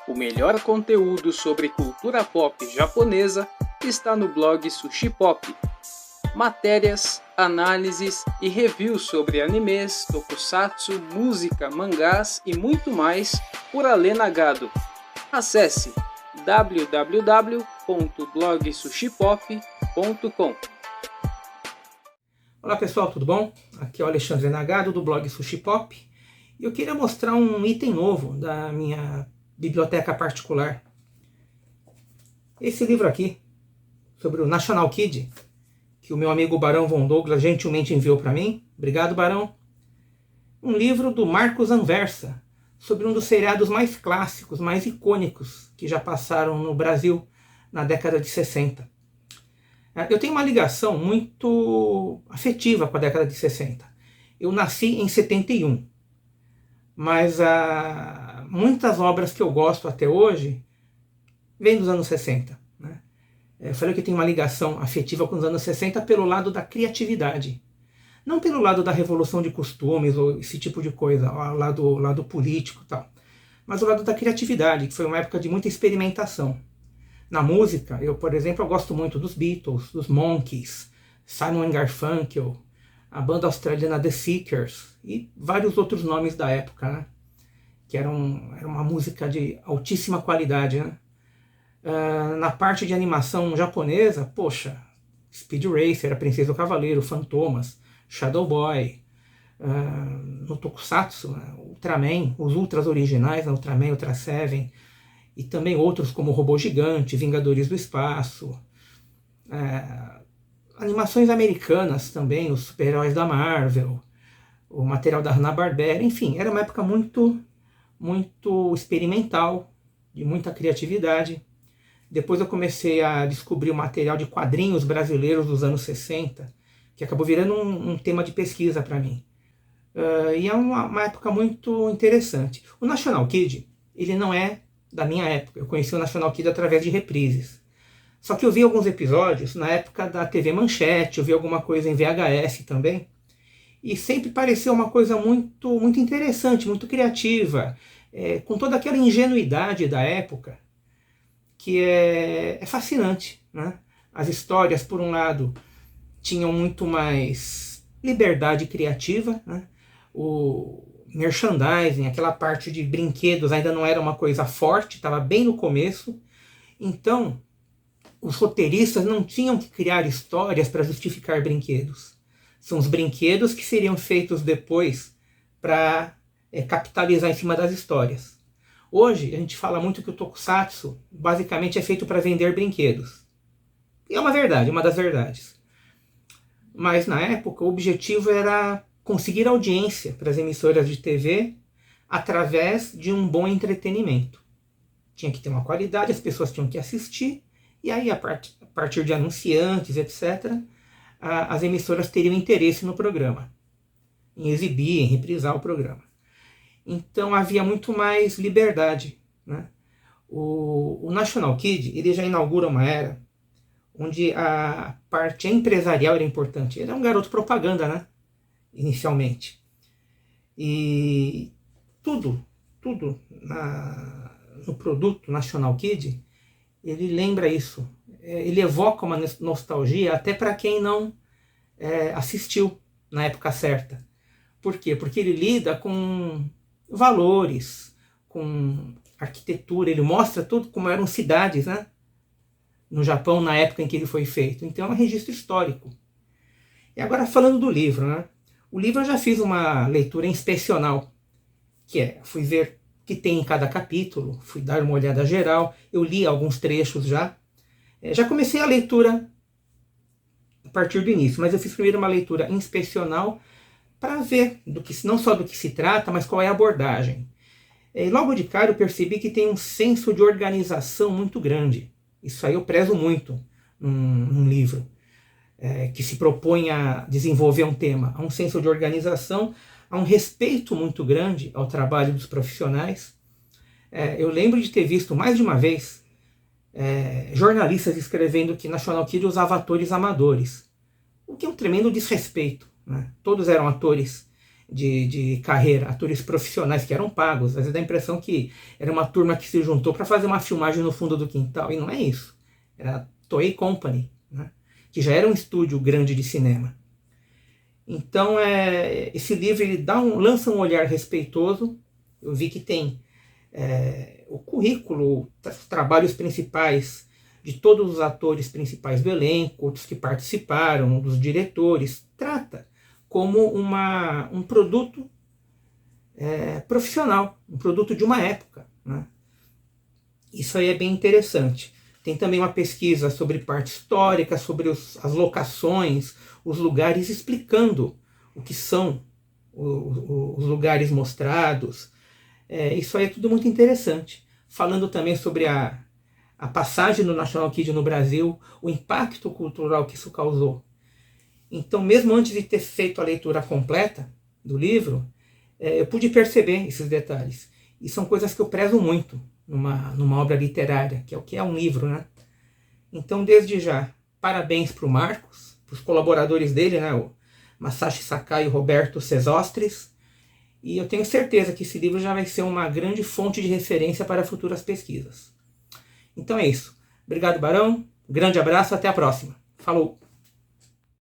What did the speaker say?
O melhor conteúdo sobre cultura pop japonesa está no blog Sushi Pop. Matérias, análises e reviews sobre animes, tokusatsu, música, mangás e muito mais por Alê Nagado. Acesse www.blogsushipop.com. Olá pessoal, tudo bom? Aqui é o Alexandre Nagado do blog Sushi Pop e eu queria mostrar um item novo da minha biblioteca particular. Esse livro aqui, sobre o National Kid, que o meu amigo Barão Von Douglas gentilmente enviou para mim. Obrigado, Barão. Um livro do Marcos Anversa, sobre um dos seriados mais clássicos, mais icônicos que já passaram no Brasil na década de 60. Eu tenho uma ligação muito afetiva com a década de 60. Eu nasci em 71, mas muitas obras que eu gosto até hoje vêm dos anos 60. Né? Eu falei que eu tenho uma ligação afetiva com os anos 60 pelo lado da criatividade. Não pelo lado da revolução de costumes ou esse tipo de coisa, o lado político e tal. Mas o lado da criatividade, que foi uma época de muita experimentação. Na música, eu, por exemplo, eu gosto muito dos Beatles, dos Monkees, Simon & Garfunkel, a banda australiana The Seekers e vários outros nomes da época, né? Que era uma música de altíssima qualidade, né? Na parte de animação japonesa, poxa, Speed Racer, A Princesa e o Cavaleiro, Fantomas, Shadow Boy, no Tokusatsu, Ultraman, os Ultras originais, Ultraman, Ultra Seven, e também outros como Robô Gigante, Vingadores do Espaço, animações americanas também, os super-heróis da Marvel, o material da Hanna-Barbera, enfim, era uma época muito, muito experimental, de muita criatividade. Depois eu comecei a descobrir o material de quadrinhos brasileiros dos anos 60, que acabou virando um tema de pesquisa para mim. E é uma época muito interessante. O National Kid, ele não é da minha época. Eu conheci o National Kid através de reprises. Só que eu vi alguns episódios na época da TV Manchete, eu vi alguma coisa em VHS também, e sempre pareceu uma coisa muito, muito interessante, muito criativa, com toda aquela ingenuidade da época, que é fascinante, né? As histórias, por um lado, tinham muito mais liberdade criativa, né? O merchandising, aquela parte de brinquedos ainda não era uma coisa forte, estava bem no começo. Então, os roteiristas não tinham que criar histórias para justificar brinquedos. São os brinquedos que seriam feitos depois para capitalizar em cima das histórias. Hoje, a gente fala muito que o Tokusatsu basicamente é feito para vender brinquedos. E é uma verdade, uma das verdades. Mas na época o objetivo era conseguir audiência para as emissoras de TV através de um bom entretenimento. Tinha que ter uma qualidade, as pessoas tinham que assistir, e aí a partir de anunciantes, etc., as emissoras teriam interesse no programa, em exibir, em reprisar o programa. Então havia muito mais liberdade, né? O National Kid, ele já inaugura uma era onde a parte empresarial era importante. Ele é um garoto propaganda, né? Inicialmente. E tudo no produto National Kid, ele lembra isso. Ele evoca uma nostalgia até para quem não assistiu na época certa. Por quê? Porque ele lida com valores, com arquitetura, ele mostra tudo como eram cidades, né? No Japão, na época em que ele foi feito. Então é um registro histórico. E agora falando do livro, né? O livro eu já fiz uma leitura inspecional, fui ver o que tem em cada capítulo, fui dar uma olhada geral, eu li alguns trechos já. Já comecei a leitura a partir do início, mas eu fiz primeiro uma leitura inspecional para ver não só do que se trata, mas qual é a abordagem. E logo de cara eu percebi que tem um senso de organização muito grande. Isso aí eu prezo muito num livro que se propõe a desenvolver um tema. Há um senso de organização, há um respeito muito grande ao trabalho dos profissionais. Eu lembro de ter visto mais de uma vez jornalistas escrevendo que National Kid usava atores amadores, o que é um tremendo desrespeito, né? Todos eram atores de carreira, atores profissionais que eram pagos. Às vezes dá a impressão que era uma turma que se juntou para fazer uma filmagem no fundo do quintal, e não é isso. Era a Toei Company, né? Que já era um estúdio grande de cinema. Então, esse livro ele lança um olhar respeitoso. Eu vi que tem o currículo, os trabalhos principais de todos os atores principais do elenco, outros que participaram, dos diretores. Trata como um produto profissional, um produto de uma época, né? Isso aí é bem interessante. Tem também uma pesquisa sobre parte histórica, sobre as locações, os lugares, explicando o que são os lugares mostrados. Isso aí é tudo muito interessante. Falando também sobre a passagem do National Kid no Brasil, o impacto cultural que isso causou. Então, mesmo antes de ter feito a leitura completa do livro, eu pude perceber esses detalhes. E são coisas que eu prezo muito numa obra literária, que é o que é um livro, né? Então, desde já, parabéns para o Marcos, para os colaboradores dele, né? O Masashi Sakai e o Roberto Sesostres. E eu tenho certeza que esse livro já vai ser uma grande fonte de referência para futuras pesquisas. Então é isso. Obrigado, Barão. Grande abraço, até a próxima. Falou!